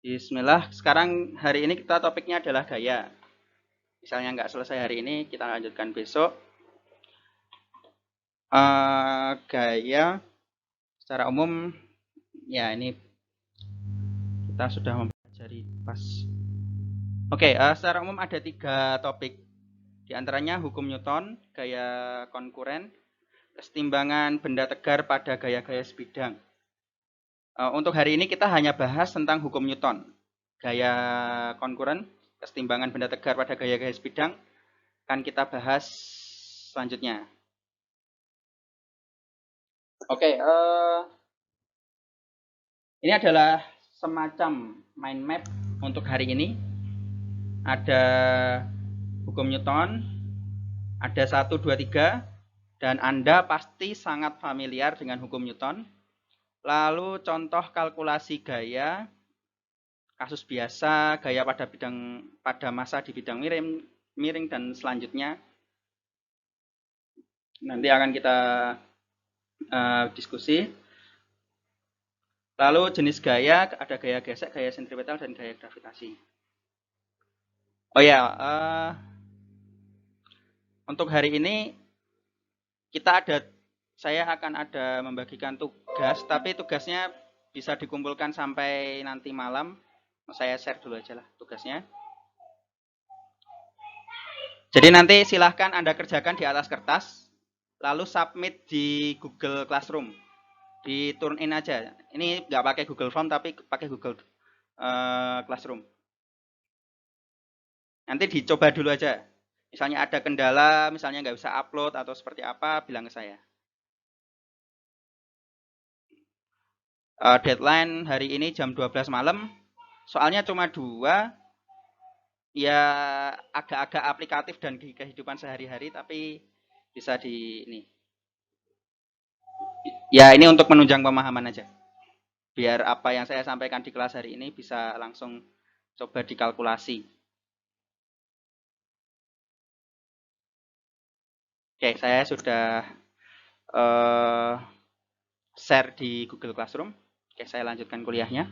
Bismillah, sekarang hari ini kita topiknya adalah gaya. Misalnya nggak selesai hari ini, kita lanjutkan besok. Gaya secara umum, ya ini kita sudah mempelajari pas. Oke, secara umum ada 3 topik. Di antaranya hukum Newton, gaya konkuren, kesetimbangan benda tegar pada gaya-gaya sebidang. Untuk hari ini kita hanya bahas tentang hukum Newton. Gaya konkuren, kesetimbangan benda tegar pada gaya-gaya sebidang, akan kita bahas selanjutnya. Oke, ini adalah semacam mind map untuk hari ini. Ada hukum Newton, ada 1, 2, 3, dan Anda pasti sangat familiar dengan hukum Newton. Lalu contoh kalkulasi gaya, kasus biasa, gaya pada massa di bidang miring dan selanjutnya. Nanti akan kita diskusi. Lalu jenis gaya, ada gaya gesek, gaya sentripetal, dan gaya gravitasi. Oh ya, untuk hari ini saya akan ada membagikan tugas, tapi tugasnya bisa dikumpulkan sampai nanti malam. Saya share dulu aja lah tugasnya. Jadi nanti silahkan Anda kerjakan di atas kertas, lalu submit di Google Classroom. Di turn in aja. Ini nggak pakai Google Form, tapi pakai Google Classroom. Nanti dicoba dulu aja. Misalnya ada kendala, misalnya nggak bisa upload atau seperti apa, bilang ke saya. Deadline hari ini jam 12 malam. Soalnya cuma 2, ya agak-agak aplikatif dan di kehidupan sehari-hari, tapi bisa ini. Ya ini untuk menunjang pemahaman aja. Biar apa yang saya sampaikan di kelas hari ini bisa langsung coba dikalkulasi. Oke, saya sudah share di Google Classroom. Oke, saya lanjutkan kuliahnya.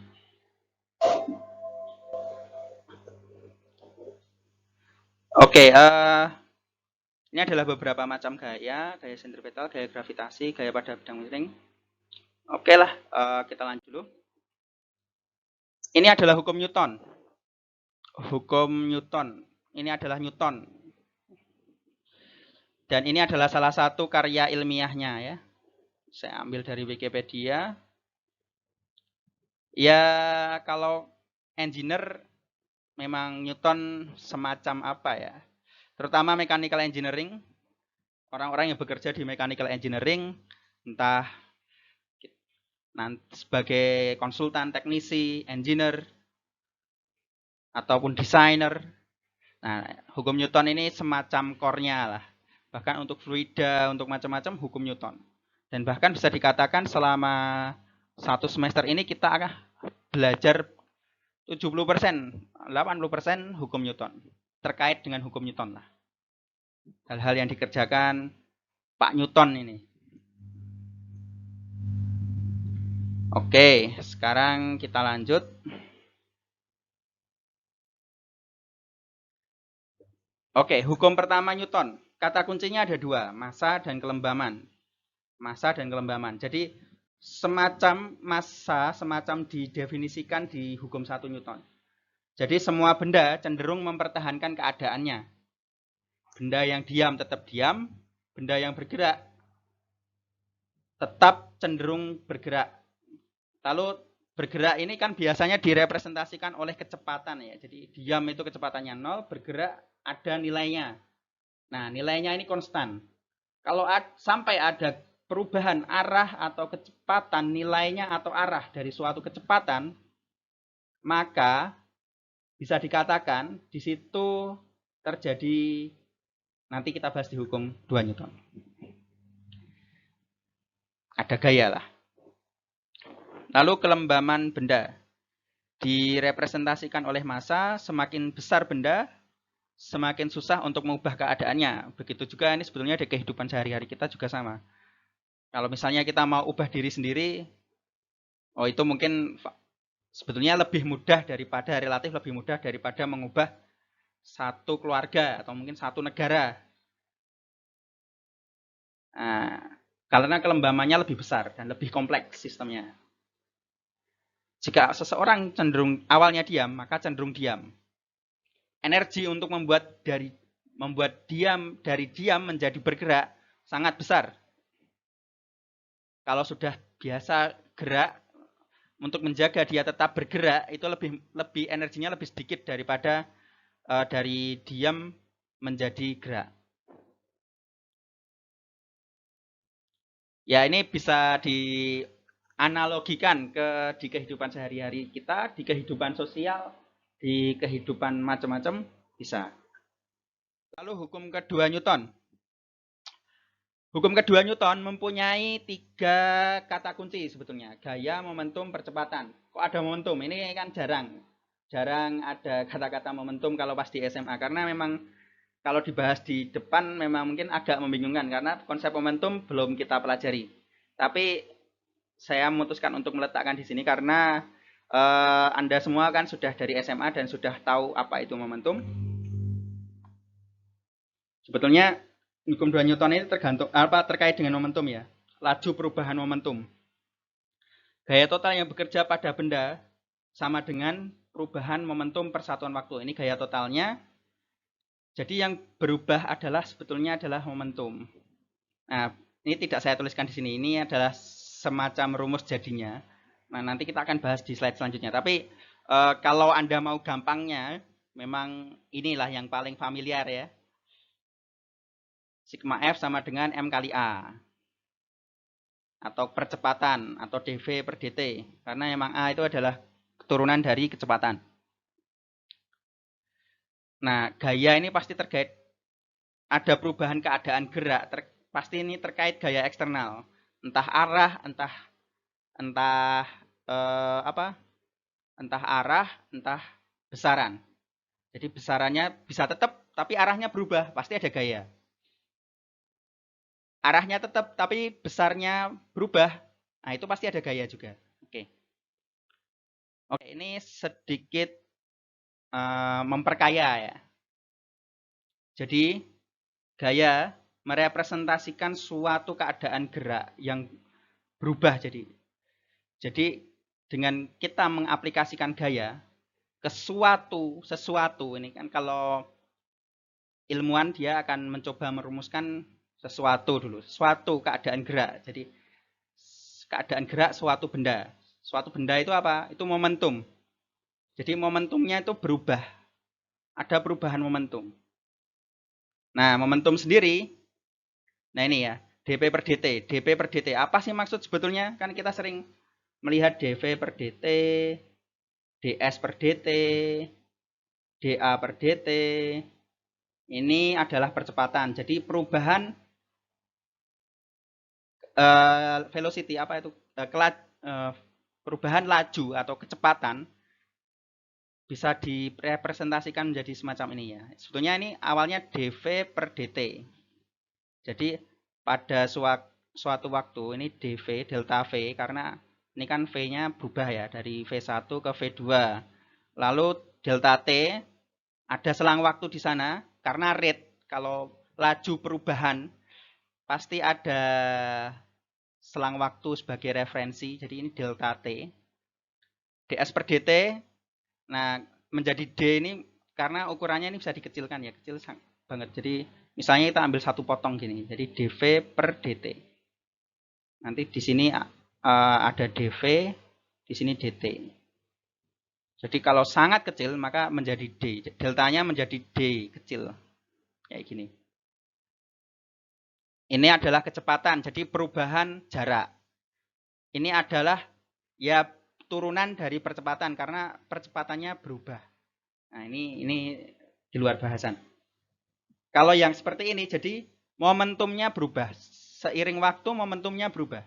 Oke, ini adalah beberapa macam gaya sentripetal, gaya gravitasi, gaya pada bidang miring. Oke lah, kita lanjut dulu. Ini adalah hukum Newton. Hukum Newton. Ini adalah Newton. Dan ini adalah salah satu karya ilmiahnya ya. Saya ambil dari Wikipedia. Ya, kalau engineer memang Newton semacam apa ya? Terutama mechanical engineering. Orang-orang yang bekerja di mechanical engineering, entah sebagai konsultan, teknisi, engineer, ataupun desainer. Nah, hukum Newton ini semacam core-nya lah. Bahkan untuk fluida, untuk macam-macam hukum Newton. Dan bahkan bisa dikatakan selama 1 semester ini kita akan belajar 70%, 80% hukum Newton. Terkait dengan hukum Newton lah. Hal-hal yang dikerjakan Pak Newton ini. Oke, sekarang kita lanjut. Oke, hukum pertama Newton. Kata kuncinya ada 2, massa dan kelembaman. Massa dan kelembaman. Jadi semacam massa, semacam didefinisikan di hukum 1 Newton. Jadi semua benda cenderung mempertahankan keadaannya. Benda yang diam tetap diam, benda yang bergerak tetap cenderung bergerak. Lalu bergerak ini kan biasanya direpresentasikan oleh kecepatan ya. Jadi diam itu kecepatannya 0, bergerak ada nilainya. Nah, nilainya ini konstan. Kalau sampai ada perubahan arah atau kecepatan nilainya atau arah dari suatu kecepatan, maka bisa dikatakan di situ terjadi, nanti kita bahas di hukum 2 Newton. Ada gaya lah. Lalu kelembaman benda direpresentasikan oleh massa. Semakin besar benda, semakin susah untuk mengubah keadaannya. Begitu juga ini sebetulnya di kehidupan sehari-hari kita juga sama. Kalau misalnya kita mau ubah diri sendiri, itu mungkin sebetulnya relatif lebih mudah daripada mengubah satu keluarga atau mungkin satu negara. Nah, karena kelembamannya lebih besar dan lebih kompleks sistemnya. Jika seseorang cenderung awalnya diam, maka cenderung diam. Energi untuk membuat diam menjadi bergerak sangat besar. Kalau sudah biasa gerak, untuk menjaga dia tetap bergerak itu lebih energinya lebih sedikit daripada dari diam menjadi gerak. Ya, ini bisa dianalogikan di kehidupan sehari-hari kita, di kehidupan sosial, di kehidupan macam-macam bisa. Lalu hukum kedua Newton. Hukum kedua Newton mempunyai 3 kata kunci sebetulnya. Gaya, momentum, percepatan. Kok ada momentum? Ini kan jarang ada kata-kata momentum kalau pas di SMA. Karena memang kalau dibahas di depan memang mungkin agak membingungkan. Karena konsep momentum belum kita pelajari. Tapi saya memutuskan untuk meletakkan di sini karena Anda semua kan sudah dari SMA dan sudah tahu apa itu momentum. Sebetulnya hukum 2 Newton ini terkait dengan momentum ya. Laju perubahan momentum. Gaya total yang bekerja pada benda sama dengan perubahan momentum persatuan waktu. Ini gaya totalnya. Jadi yang berubah sebetulnya adalah momentum. Nah, ini tidak saya tuliskan di sini. Ini adalah semacam rumus jadinya. Nah, nanti kita akan bahas di slide selanjutnya. Tapi kalau Anda mau gampangnya, memang inilah yang paling familiar ya. Sigma F sama dengan M kali A. Atau percepatan, atau dV per dt. Karena memang A itu adalah keturunan dari kecepatan. Nah, gaya ini pasti terkait, ada perubahan keadaan gerak, pasti ini terkait gaya eksternal. Entah arah, entah arah, entah besaran. Jadi besarannya bisa tetap, tapi arahnya berubah, pasti ada gaya. Arahnya tetap, tapi besarnya berubah, nah itu pasti ada gaya juga. Oke, ini sedikit memperkaya ya. Jadi gaya merepresentasikan suatu keadaan gerak yang berubah. Jadi dengan kita mengaplikasikan gaya ke sesuatu ini kan, kalau ilmuwan dia akan mencoba merumuskan sesuatu dulu, suatu keadaan gerak. Jadi keadaan gerak suatu benda. Suatu benda itu apa? Itu momentum. Jadi momentumnya itu berubah. Ada perubahan momentum. Nah, momentum sendiri, nah ini ya, dP per dt. dP per dt, apa sih maksud sebetulnya? Kan kita sering melihat dV per dt, ds per dt, dA per dt. Ini adalah percepatan. Jadi perubahan velocity, apa itu? Perubahan laju atau kecepatan bisa direpresentasikan menjadi semacam ini ya. Sebetulnya ini awalnya dV per dt. Jadi pada suatu waktu ini dV delta V, karena ini kan V-nya berubah ya dari V1 ke V2. Lalu delta T ada selang waktu di sana karena rate, kalau laju perubahan pasti ada selang waktu sebagai referensi. Jadi ini delta T. ds per dt. Nah, menjadi D ini karena ukurannya ini bisa dikecilkan ya, kecil banget. Jadi misalnya kita ambil satu potong gini, jadi dV per dt. Nanti di sini ada dV, di sini dt. Jadi kalau sangat kecil maka menjadi D, deltanya menjadi D kecil, kayak gini. Ini adalah kecepatan, jadi perubahan jarak. Ini adalah ya turunan dari percepatan karena percepatannya berubah. Nah, ini di luar bahasan. Kalau yang seperti ini, jadi momentumnya berubah. Seiring waktu momentumnya berubah.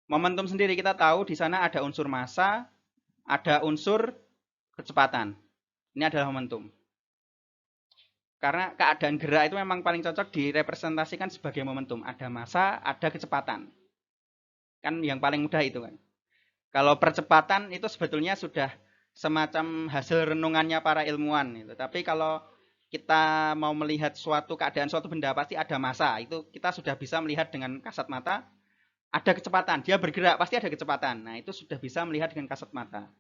Momentum sendiri kita tahu di sana ada unsur massa, ada unsur kecepatan. Ini adalah momentum. Karena keadaan gerak itu memang paling cocok direpresentasikan sebagai momentum. Ada massa, ada kecepatan. Kan yang paling mudah itu kan. Kalau percepatan itu sebetulnya sudah semacam hasil renungannya para ilmuwan itu. Tapi kalau kita mau melihat suatu keadaan suatu benda pasti ada massa. Itu kita sudah bisa melihat dengan kasat mata. Ada kecepatan, dia bergerak pasti ada kecepatan. Nah, itu sudah bisa melihat dengan kasat mata.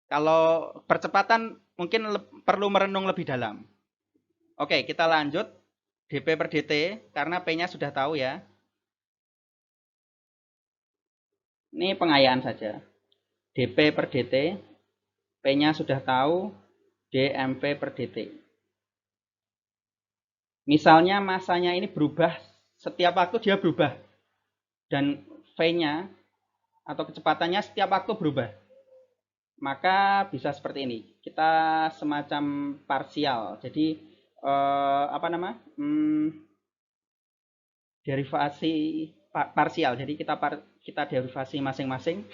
Kalau percepatan mungkin perlu merenung lebih dalam. Oke, kita lanjut dp per dt karena p-nya sudah tahu ya. Ini pengayaan saja. dp per dt, p-nya sudah tahu, dmv per dt. Misalnya masanya ini berubah, setiap waktu dia berubah. Dan v-nya atau kecepatannya setiap waktu berubah. Maka bisa seperti ini. Kita semacam parsial. Jadi apa nama? Derivasi parsial. Jadi kita derivasi masing-masing.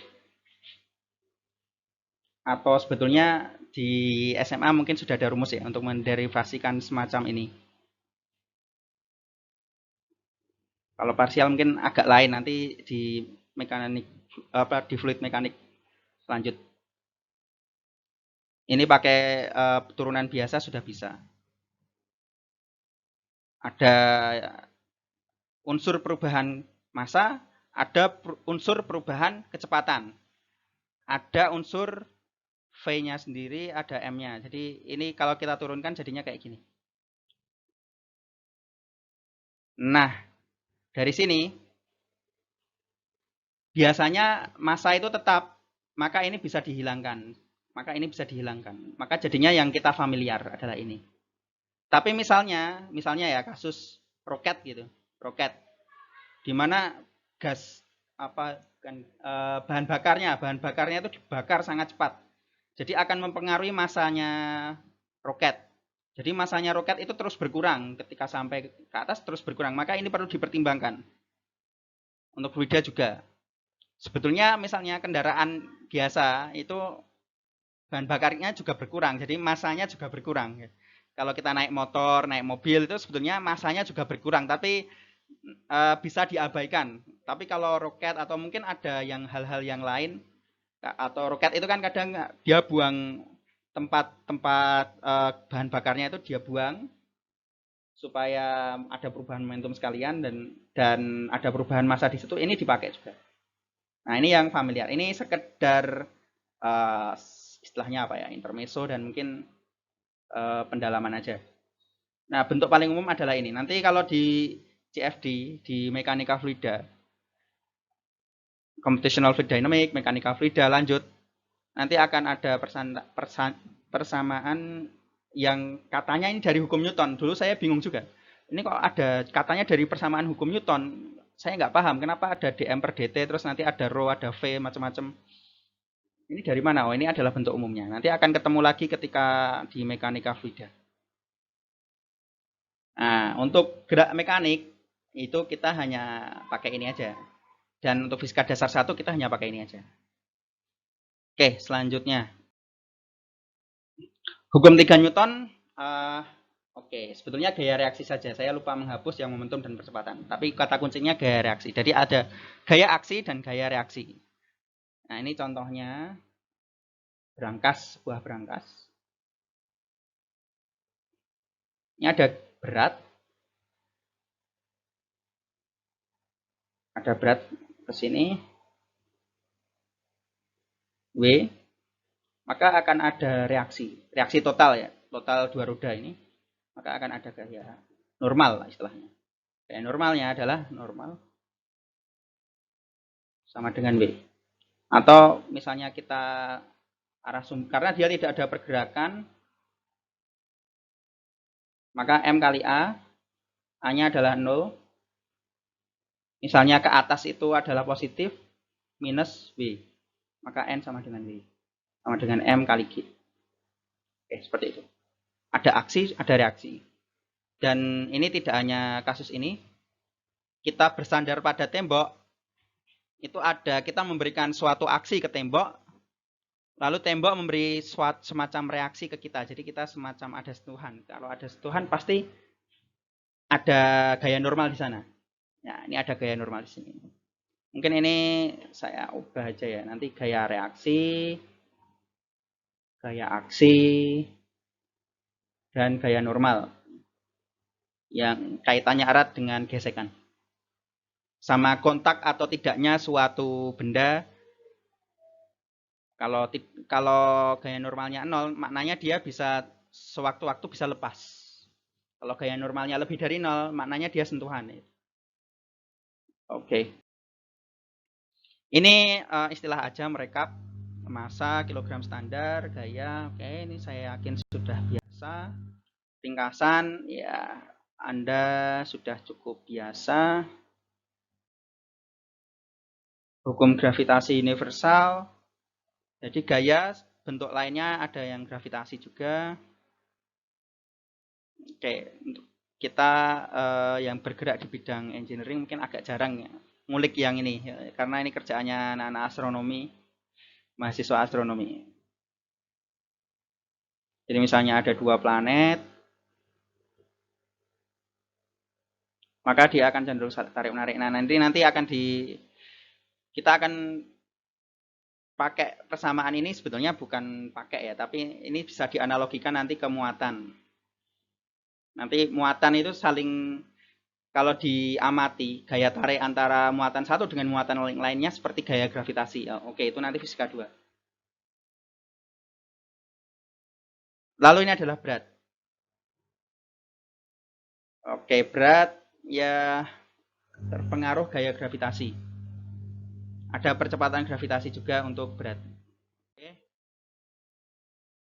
Atau sebetulnya di SMA mungkin sudah ada rumus ya untuk menderivasikan semacam ini. Kalau parsial mungkin agak lain nanti di mekanik di fluid mekanik lanjut. Ini pakai turunan biasa sudah bisa. Ada unsur perubahan massa, ada unsur perubahan kecepatan. Ada unsur V-nya sendiri, ada M-nya. Jadi ini kalau kita turunkan jadinya kayak gini. Nah, dari sini biasanya massa itu tetap, maka ini bisa dihilangkan. Maka jadinya yang kita familiar adalah ini. Tapi misalnya ya kasus roket gitu, roket, di mana gas apa kan bahan bakarnya itu dibakar sangat cepat. Jadi akan mempengaruhi masanya roket. Jadi masanya roket itu terus berkurang ketika sampai ke atas terus berkurang. Maka ini perlu dipertimbangkan. Untuk fluida juga. Sebetulnya misalnya kendaraan biasa itu bahan bakarnya juga berkurang. Jadi masanya juga berkurang. Kalau kita naik motor, naik mobil itu sebetulnya masanya juga berkurang. Tapi bisa diabaikan. Tapi kalau roket atau mungkin ada yang hal-hal yang lain atau roket itu kan kadang dia buang tempat bahan bakarnya itu dia buang supaya ada perubahan momentum sekalian dan ada perubahan massa di situ, ini dipakai juga. Nah, ini yang familiar. Ini sekedar istilahnya apa ya, intermezzo dan mungkin pendalaman aja. Nah, bentuk paling umum adalah ini. Nanti kalau di CFD, di mekanika fluida, computational fluid dynamics, mekanika fluida lanjut, nanti akan ada persamaan yang katanya ini dari hukum Newton. Dulu saya bingung juga. Ini kok ada katanya dari persamaan hukum Newton. Saya nggak paham kenapa ada dm per dt, terus nanti ada rho, ada v, macam-macam. Ini dari mana? Oh, ini adalah bentuk umumnya. Nanti akan ketemu lagi ketika di mekanika fluida. Nah, untuk gerak mekanik itu kita hanya pakai ini aja. Dan untuk fisika dasar 1 kita hanya pakai ini aja. Oke, selanjutnya. Hukum 3 Newton, oke, sebetulnya gaya reaksi saja. Saya lupa menghapus yang momentum dan percepatan. Tapi kata kuncinya gaya reaksi. Jadi ada gaya aksi dan gaya reaksi. Nah, ini contohnya berangkas, sebuah berangkas. Ini ada berat. Ada berat ke sini. W. Maka akan ada reaksi. Reaksi total ya. Total dua roda ini. Maka akan ada gaya normal istilahnya. Gaya normalnya adalah normal sama dengan W. Atau misalnya kita arah karena dia tidak ada pergerakan, maka M kali A-nya adalah 0. Misalnya ke atas itu adalah positif, minus W. Maka N sama dengan W. Sama dengan M kali G. Oke, seperti itu. Ada aksi, ada reaksi. Dan ini tidak hanya kasus ini. Kita bersandar pada tembok, itu ada, kita memberikan suatu aksi ke tembok, lalu tembok memberi semacam reaksi ke kita. Jadi kita semacam ada sentuhan. Kalau ada sentuhan pasti ada gaya normal di sana. Ya, ini ada gaya normal di sini. Mungkin ini saya ubah aja ya. Nanti gaya reaksi, gaya aksi, dan gaya normal yang kaitannya erat dengan gesekan. Sama kontak atau tidaknya suatu benda. Kalau gaya normalnya 0, maknanya dia bisa sewaktu-waktu bisa lepas. Kalau gaya normalnya lebih dari 0, maknanya dia sentuhan. Oke. Ini istilah aja merekap massa, kilogram standar, gaya. Oke, ini saya yakin sudah biasa. Ringkasan, ya Anda sudah cukup biasa. Hukum gravitasi universal. Jadi gaya, bentuk lainnya ada yang gravitasi juga. Oke, untuk kita yang bergerak di bidang engineering mungkin agak jarang ya ngulik yang ini, ya, karena ini kerjaannya anak-anak astronomi, mahasiswa astronomi. Jadi misalnya ada 2 planet, maka dia akan cenderung tarik menarik. Nah, nanti akan kita akan pakai persamaan ini, sebetulnya bukan pakai ya, tapi ini bisa dianalogikan nanti ke muatan. Nanti muatan itu saling, kalau diamati gaya tarik antara muatan satu dengan muatan lainnya seperti gaya gravitasi. Oke, itu nanti fisika 2. Lalu ini adalah berat. Oke, berat ya terpengaruh gaya gravitasi. Ada percepatan gravitasi juga untuk berat. Oke.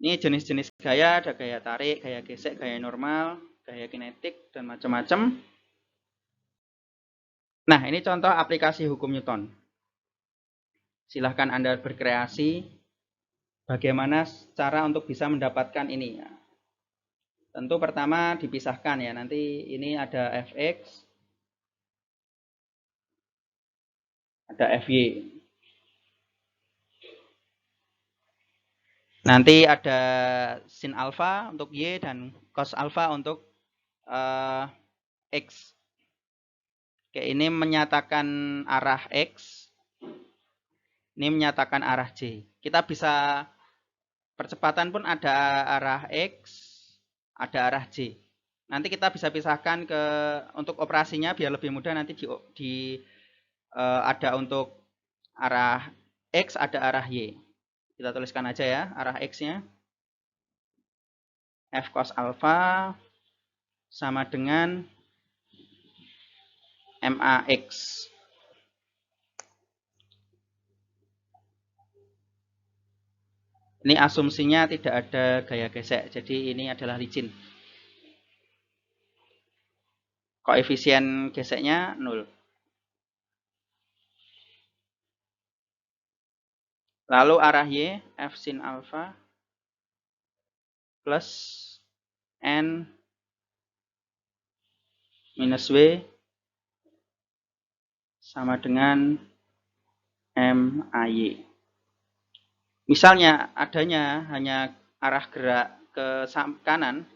Ini jenis-jenis gaya, ada gaya tarik, gaya gesek, gaya normal, gaya kinetik, dan macam-macam. Nah, ini contoh aplikasi hukum Newton. Silahkan Anda berkreasi bagaimana cara untuk bisa mendapatkan ini. Tentu pertama dipisahkan ya, nanti ini ada fx, ada fy. Nanti ada sin alfa untuk y dan cos alfa untuk x. Oke, ini menyatakan arah x, ini menyatakan arah j. Kita bisa percepatan pun ada arah x, ada arah j. Nanti kita bisa pisahkan ke untuk operasinya biar lebih mudah, nanti ada untuk arah x, ada arah y. Kita tuliskan aja ya arah x-nya. F cos alpha sama dengan MAX. Ini asumsinya tidak ada gaya gesek, jadi ini adalah licin. Koefisien geseknya 0. Lalu arah Y, F sin alpha plus N minus W sama dengan MAY. Misalnya adanya hanya arah gerak ke kanan,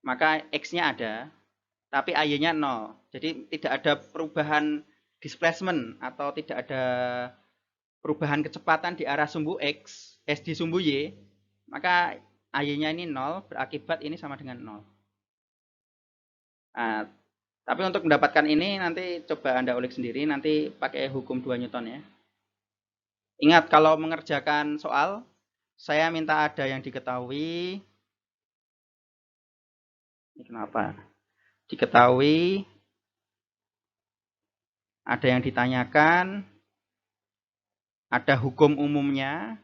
maka X-nya ada, tapi AY-nya 0. Jadi tidak ada perubahan displacement atau tidak ada perubahan kecepatan di arah sumbu X, di sumbu Y, maka AY-nya ini 0, berakibat ini sama dengan 0. Nah, tapi untuk mendapatkan ini nanti coba Anda ulik sendiri, nanti pakai hukum 2 Newton ya. Ingat kalau mengerjakan soal, saya minta ada yang diketahui. Ini kenapa? Diketahui, ada yang ditanyakan, ada hukum umumnya,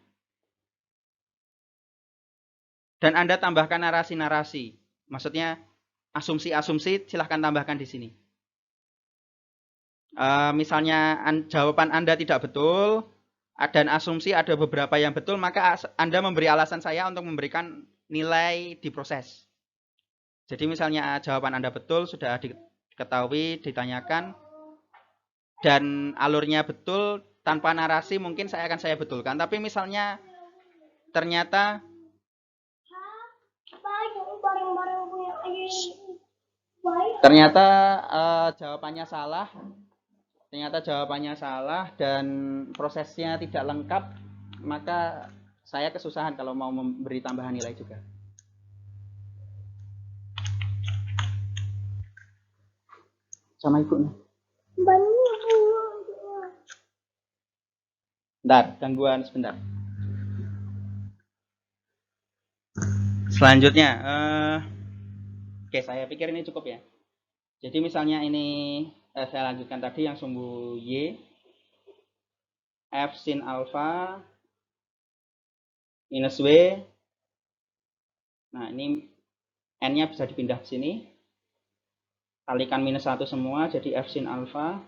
dan Anda tambahkan narasi-narasi. Maksudnya asumsi-asumsi silahkan tambahkan di sini. Misalnya jawaban Anda tidak betul, dan asumsi ada beberapa yang betul, maka Anda memberi alasan saya untuk memberikan nilai di proses. Jadi misalnya jawaban Anda betul, sudah diketahui, ditanyakan, dan alurnya betul, tanpa narasi mungkin saya betulkan. Tapi misalnya ternyata jawabannya salah, ternyata jawabannya salah dan prosesnya tidak lengkap, maka saya kesusahan kalau mau memberi tambahan nilai juga. Sama ibunya. Bentar, gangguan sebentar. Selanjutnya, oke, saya pikir ini cukup ya. Jadi misalnya ini saya lanjutkan tadi yang sumbu Y, F sin alfa minus W. Nah, ini N-nya bisa dipindah ke sini. Kalikan minus 1 semua, jadi F sin alfa.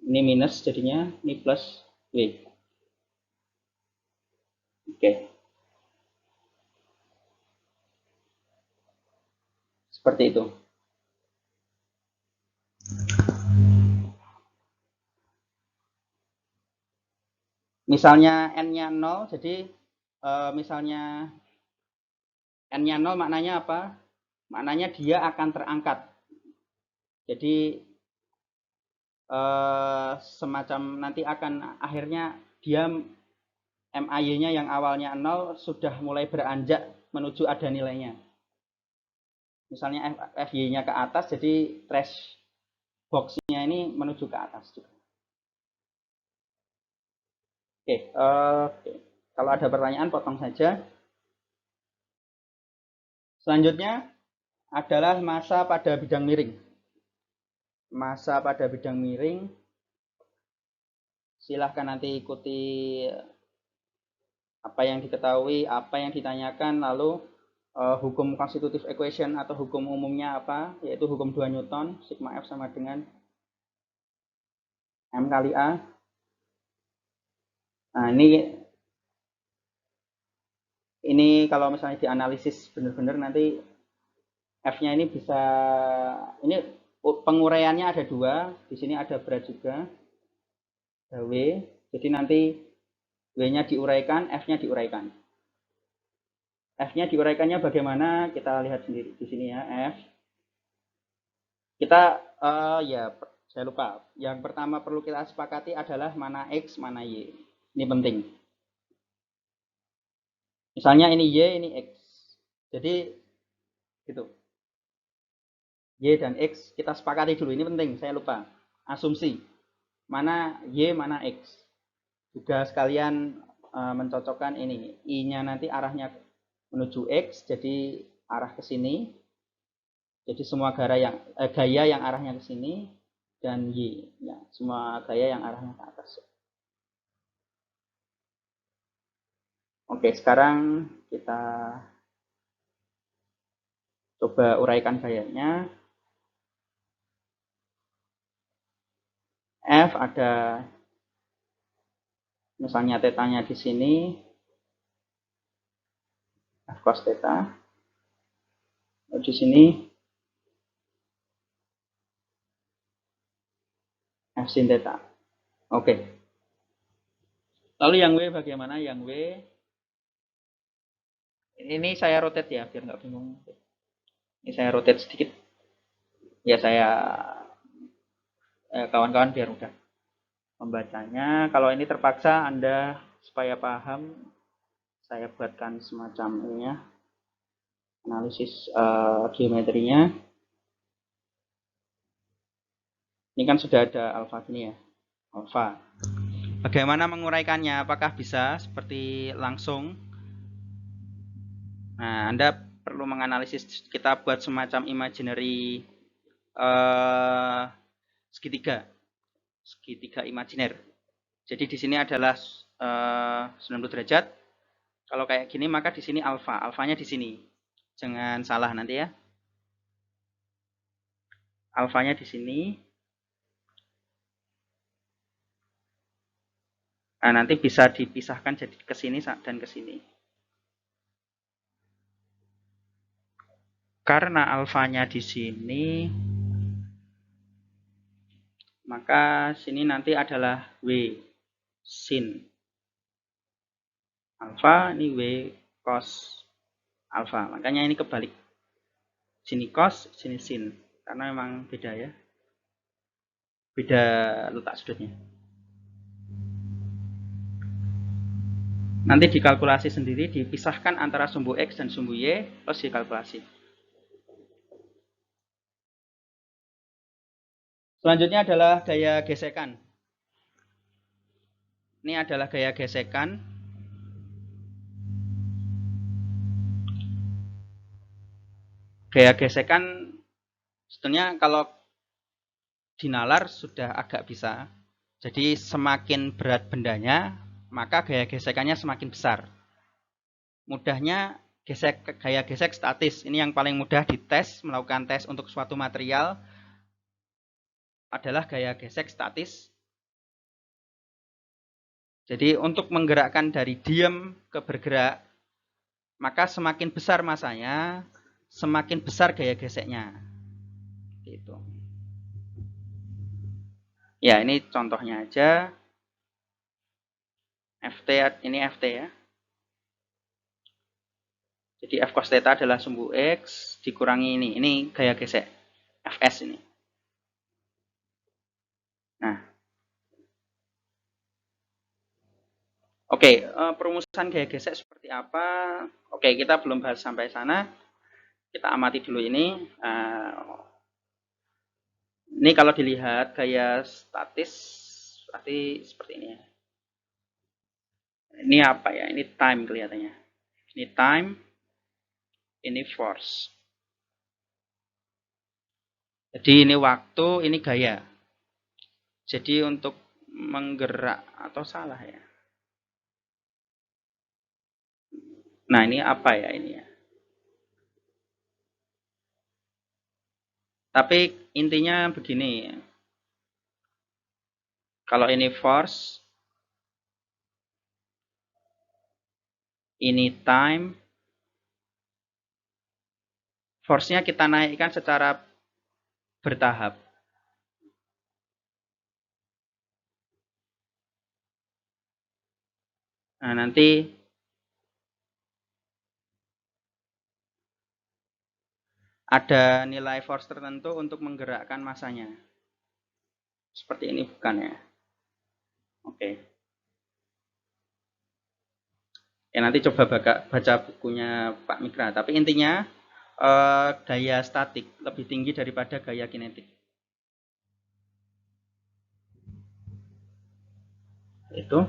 Ini minus jadinya, ini plus W. Oke. Seperti itu. Misalnya N-nya 0, jadi misalnya N-nya 0 maknanya apa? Maknanya dia akan terangkat. Jadi semacam nanti akan akhirnya dia MAY-nya yang awalnya 0 sudah mulai beranjak menuju ada nilainya. Misalnya FY-nya ke atas, jadi trash box-nya ini menuju ke atas juga. Oke, kalau ada pertanyaan potong saja. Selanjutnya adalah massa pada bidang miring. Massa pada bidang miring, silahkan nanti ikuti apa yang diketahui, apa yang ditanyakan, lalu hukum constitutive equation atau hukum umumnya apa, yaitu hukum 2 Newton, sigma F sama dengan M kali A. Nah, ini kalau misalnya dianalisis benar-benar nanti F-nya ini bisa, ini penguraiannya ada 2, di sini ada berat juga, ada W, jadi nanti W-nya diuraikan, F-nya diuraikan. F-nya diuraikannya bagaimana? Kita lihat sendiri di sini ya, F. Kita ya saya lupa. Yang pertama perlu kita sepakati adalah mana X, mana Y. Ini penting. Misalnya ini Y, ini X. Jadi gitu. Y dan X kita sepakati dulu. Ini penting, saya lupa. Asumsi. Mana Y, mana X. Juga sekalian mencocokkan ini. I-nya nanti arahnya menuju X, jadi arah ke sini. Jadi semua gaya yang arahnya ke sini dan Y, ya, semua gaya yang arahnya ke atas. Oke, sekarang kita coba uraikan gayanya. F ada misalnya tetanya di sini, F cos theta. Di sini F sin theta. Oke. Lalu yang W bagaimana? Yang W ini saya rotate ya biar nggak bingung. Ini saya rotate sedikit. Ya saya kawan-kawan biar mudah membacanya. Kalau ini terpaksa Anda supaya paham, saya buatkan semacam ini ya, analisis geometrinya. Ini kan sudah ada alfa gini ya, alfa. Bagaimana menguraikannya? Apakah bisa seperti langsung? Nah, Anda perlu menganalisis. Kita buat semacam imaginary segitiga imajiner. Jadi di sini adalah 90 derajat. Kalau kayak gini maka di sini alfa, alfanya di sini. Jangan salah nanti ya. Alfanya di sini. Nah, nanti bisa dipisahkan jadi ke sini dan ke sini. Karena alfanya di sini, maka sini nanti adalah W sin alfa, ini W cos alfa. Makanya ini kebalik. Sini cos, sini sin. Karena memang beda ya. beda letak sudutnya. Nanti dikalkulasi sendiri, dipisahkan antara sumbu X dan sumbu Y, terus dikalkulasi. Selanjutnya adalah gaya gesekan. Ini adalah gaya gesekan. Gaya gesekan sebetulnya kalau dinalar sudah agak bisa. Jadi semakin berat bendanya, maka gaya gesekannya semakin besar. Mudahnya gaya gesek statis. Ini yang paling mudah dites, melakukan tes untuk suatu material adalah gaya gesek statis. Jadi untuk menggerakkan dari diam ke bergerak, maka semakin besar masanya, semakin besar gaya geseknya. Gitu. Ya, ini contohnya aja. FT, ini FT ya. Jadi F cos theta adalah sumbu X dikurangi ini. Ini gaya gesek. Fs ini. Nah. Oke, perumusan gaya gesek seperti apa? Oke, kita belum bahas sampai sana. Kita amati dulu ini. Ini kalau dilihat gaya statis, berarti seperti ini ya. Ini apa ya? Ini time kelihatannya. Ini time, ini force. Jadi ini waktu, ini gaya. Jadi untuk menggerak atau salah ya. Nah ini apa ya ini ya. Tapi intinya begini. Kalau ini force, ini time, force-nya kita naikkan secara bertahap. Nah nanti ada nilai force tertentu untuk menggerakkan masanya. Seperti ini bukan ya? Oke. Ya nanti coba baca bukunya Pak Mikra. Tapi intinya gaya statik lebih tinggi daripada gaya kinetik. Itu.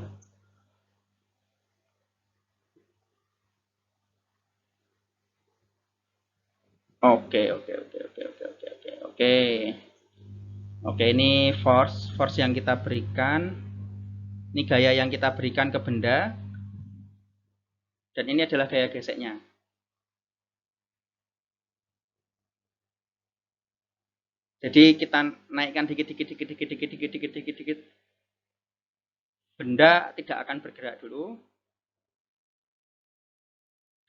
Oke. Oke, ini force yang kita berikan. Ini gaya yang kita berikan ke benda. Dan ini adalah gaya geseknya. Jadi kita naikkan dikit. Benda tidak akan bergerak dulu.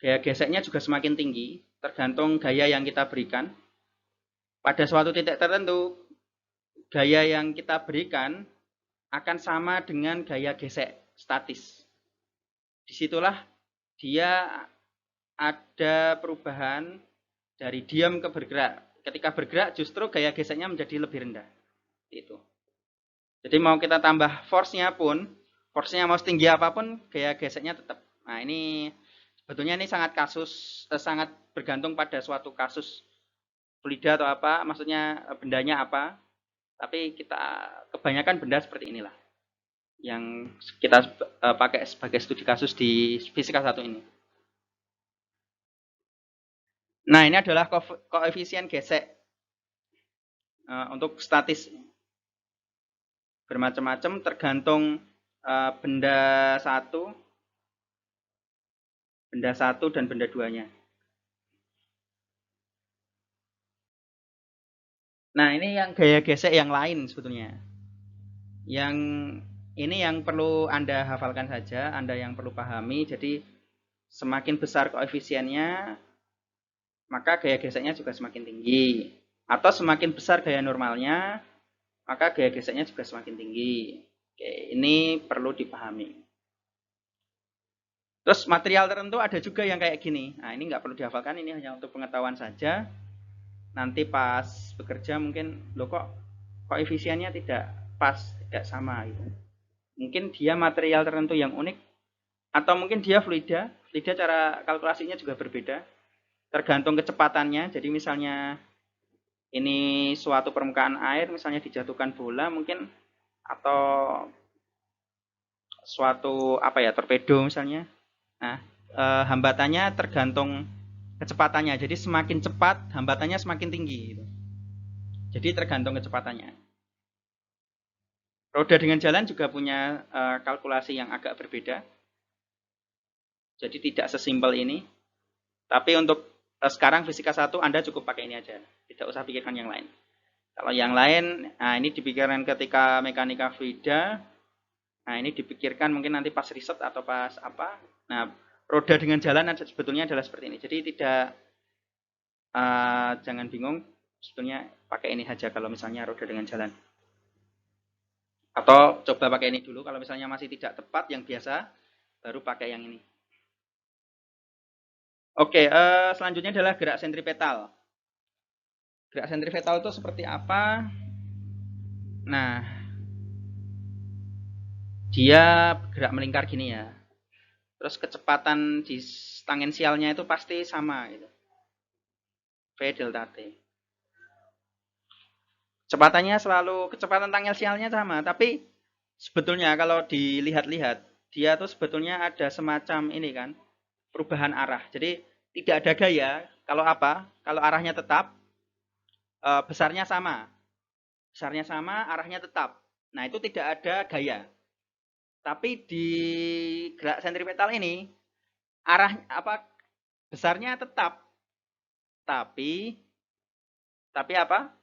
Gaya geseknya juga semakin tinggi, tergantung gaya yang kita berikan. Pada suatu titik tertentu, gaya yang kita berikan akan sama dengan gaya gesek statis. Disitulah dia ada perubahan dari diam ke bergerak. Ketika bergerak justru gaya geseknya menjadi lebih rendah. Itu. Jadi mau kita tambah force-nya pun, force-nya mau setinggi apapun, gaya geseknya tetap. Nah ini sebetulnya ini sangat bergantung pada suatu kasus fluida atau apa, maksudnya bendanya apa. Tapi kita kebanyakan benda seperti inilah yang kita pakai sebagai studi kasus di fisika 1 ini. Nah, ini adalah koefisien gesek untuk statis. Bermacam-macam tergantung benda 1 dan benda 2-nya. Nah, ini yang gaya gesek yang lain sebetulnya. Yang ini yang perlu Anda hafalkan saja, Anda yang perlu pahami. Jadi semakin besar koefisiennya, maka gaya geseknya juga semakin tinggi. Atau semakin besar gaya normalnya, maka gaya geseknya juga semakin tinggi. Oke, ini perlu dipahami. Terus material tertentu ada juga yang kayak gini. Nah, ini nggak perlu dihafalkan, ini hanya untuk pengetahuan saja. Nanti pas bekerja mungkin, loh kok koefisiennya tidak pas, tidak sama gitu. Mungkin dia material tertentu yang unik, atau mungkin dia fluida. Fluida cara kalkulasinya juga berbeda, tergantung kecepatannya. Jadi misalnya ini suatu permukaan air, misalnya dijatuhkan bola mungkin, atau suatu apa ya, torpedo misalnya. Nah, hambatannya tergantung kecepatannya. Jadi semakin cepat hambatannya semakin tinggi gitu. Jadi tergantung kecepatannya. Roda dengan jalan juga punya kalkulasi yang agak berbeda. Jadi tidak sesimpel ini. Tapi untuk sekarang fisika 1 Anda cukup pakai ini aja. Tidak usah pikirkan yang lain. Kalau yang lain, nah ini dipikirkan ketika mekanika fluida. Nah ini dipikirkan mungkin nanti pas riset atau pas apa. Nah roda dengan jalan sebetulnya adalah seperti ini. Jadi tidak, jangan bingung. Sebetulnya pakai ini saja kalau misalnya roda dengan jalan. Atau coba pakai ini dulu. Kalau misalnya masih tidak tepat yang biasa, baru pakai yang ini. Oke, selanjutnya adalah gerak sentripetal. Gerak sentripetal itu seperti apa? Nah, dia gerak melingkar gini ya. Terus kecepatan di tangensialnya itu pasti sama gitu. V delta T. Kecepatannya selalu, kecepatan tangensialnya sama, tapi sebetulnya kalau dilihat-lihat, dia tuh sebetulnya ada semacam ini kan, perubahan arah. Jadi tidak ada gaya. Kalau apa? Kalau arahnya tetap, besarnya sama. Besarnya sama, arahnya tetap. Nah, itu tidak ada gaya. Tapi di gerak sentripetal ini arah apa? Besarnya tetap. Tapi apa?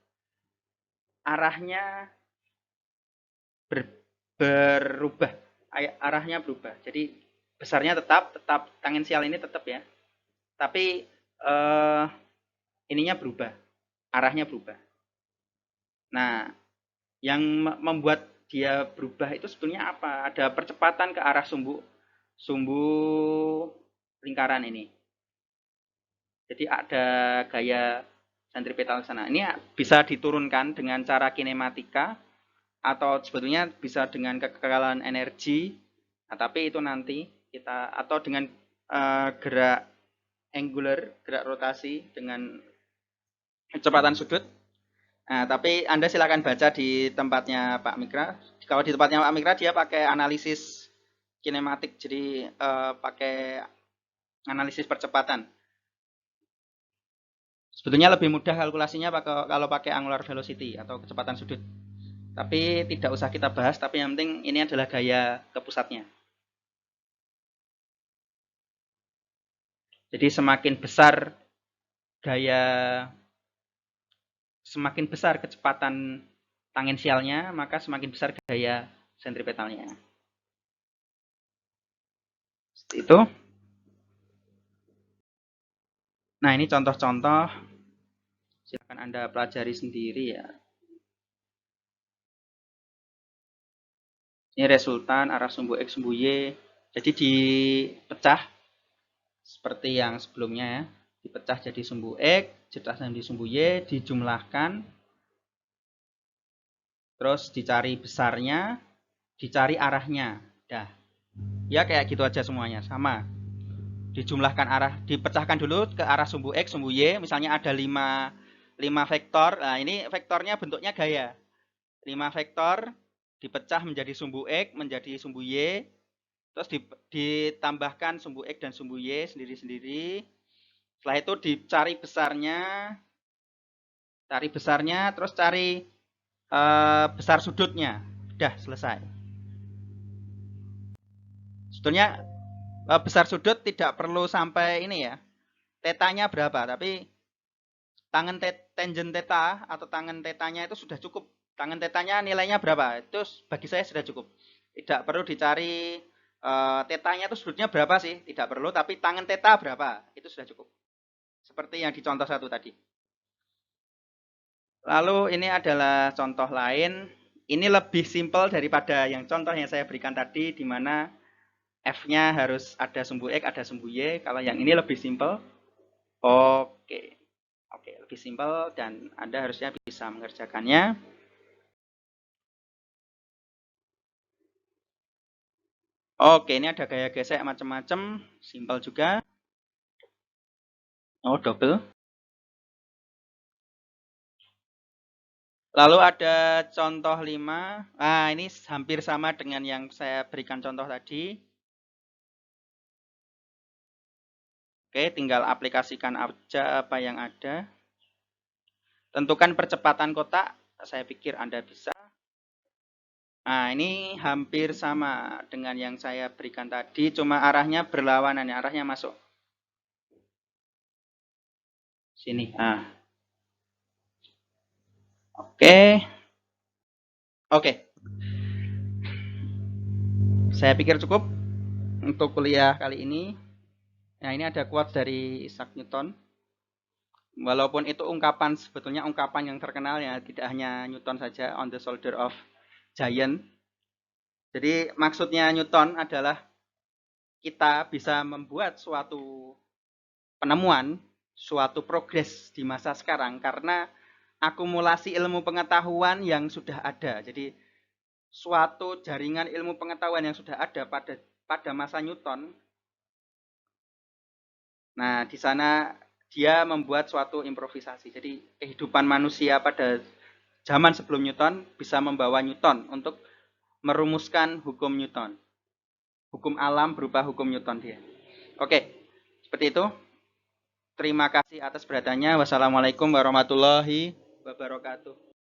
Arahnya berubah. Arahnya berubah. Jadi besarnya tetap tangensial ini tetap ya. Tapi ininya berubah. Arahnya berubah. Nah, yang membuat dia berubah itu sebetulnya apa? Ada percepatan ke arah sumbu lingkaran ini. Jadi ada gaya sentripetal sana. Ini bisa diturunkan dengan cara kinematika atau sebetulnya bisa dengan kekekalan energi. Nah, tapi itu nanti kita, atau dengan gerak angular, gerak rotasi dengan kecepatan sudut. Nah, tapi Anda silakan baca di tempatnya Pak Mikra. Kalau di tempatnya Pak Mikra dia pakai analisis kinematik, jadi pakai analisis percepatan. Sebetulnya lebih mudah kalkulasinya kalau pakai angular velocity atau kecepatan sudut. Tapi tidak usah kita bahas, tapi yang penting ini adalah gaya ke pusatnya. Jadi semakin besar gaya, semakin besar kecepatan tangensialnya, maka semakin besar gaya sentripetalnya. Seperti itu. Nah, ini contoh-contoh. Silakan Anda pelajari sendiri ya. Ini resultan arah sumbu X sumbu Y. Jadi dipecah seperti yang sebelumnya ya. Dipecah jadi sumbu X, dipecah jadi sumbu Y, dijumlahkan. Terus dicari besarnya, dicari arahnya. Dah. Ya kayak gitu aja semuanya, sama. Dijumlahkan arah, dipecahkan dulu ke arah sumbu X, sumbu Y. Misalnya ada 5 vektor. Nah, ini vektornya bentuknya gaya. 5 vektor dipecah menjadi sumbu X, menjadi sumbu Y, terus ditambahkan sumbu X dan sumbu Y sendiri-sendiri. Setelah itu dicari besarnya, terus cari besar sudutnya. Udah selesai. Sebetulnya besar sudut tidak perlu sampai ini ya, tetanya berapa, tapi tangen tangent theta atau tangen tetanya itu sudah cukup. Tangen tetanya nilainya berapa, itu bagi saya sudah cukup. Tidak perlu dicari tetanya itu sudutnya berapa sih, tidak perlu, tapi tangen theta berapa, itu sudah cukup. Seperti yang di contoh 1 tadi. Lalu ini adalah contoh lain. Ini lebih simpel daripada yang contoh yang saya berikan tadi, di mana F-nya harus ada sumbu X, ada sumbu Y. Kalau yang ini lebih simpel. Oke, lebih simpel dan Anda harusnya bisa mengerjakannya. Oke, ini ada gaya gesek macam-macam, simpel juga. Oh, double. Lalu ada contoh 5. Nah, ini hampir sama dengan yang saya berikan contoh tadi. Oke, tinggal aplikasikan aja apa yang ada. Tentukan percepatan kotak, saya pikir Anda bisa. Nah, ini hampir sama dengan yang saya berikan tadi, cuma arahnya berlawanan, arahnya masuk sini. Nah, oke. Oke. Saya pikir cukup untuk kuliah kali ini. Nah, ini ada quotes dari Isaac Newton. Walaupun itu sebetulnya ungkapan yang terkenal ya, tidak hanya Newton saja, on the shoulder of giant. Jadi maksudnya Newton adalah kita bisa membuat suatu penemuan, suatu progres di masa sekarang karena akumulasi ilmu pengetahuan yang sudah ada. Jadi suatu jaringan ilmu pengetahuan yang sudah ada pada masa Newton. Nah, di sana dia membuat suatu improvisasi. Jadi kehidupan manusia pada zaman sebelum Newton bisa membawa Newton untuk merumuskan hukum Newton. Hukum alam berupa hukum Newton dia. Oke, seperti itu. Terima kasih atas perhatiannya. Wassalamualaikum warahmatullahi wabarakatuh.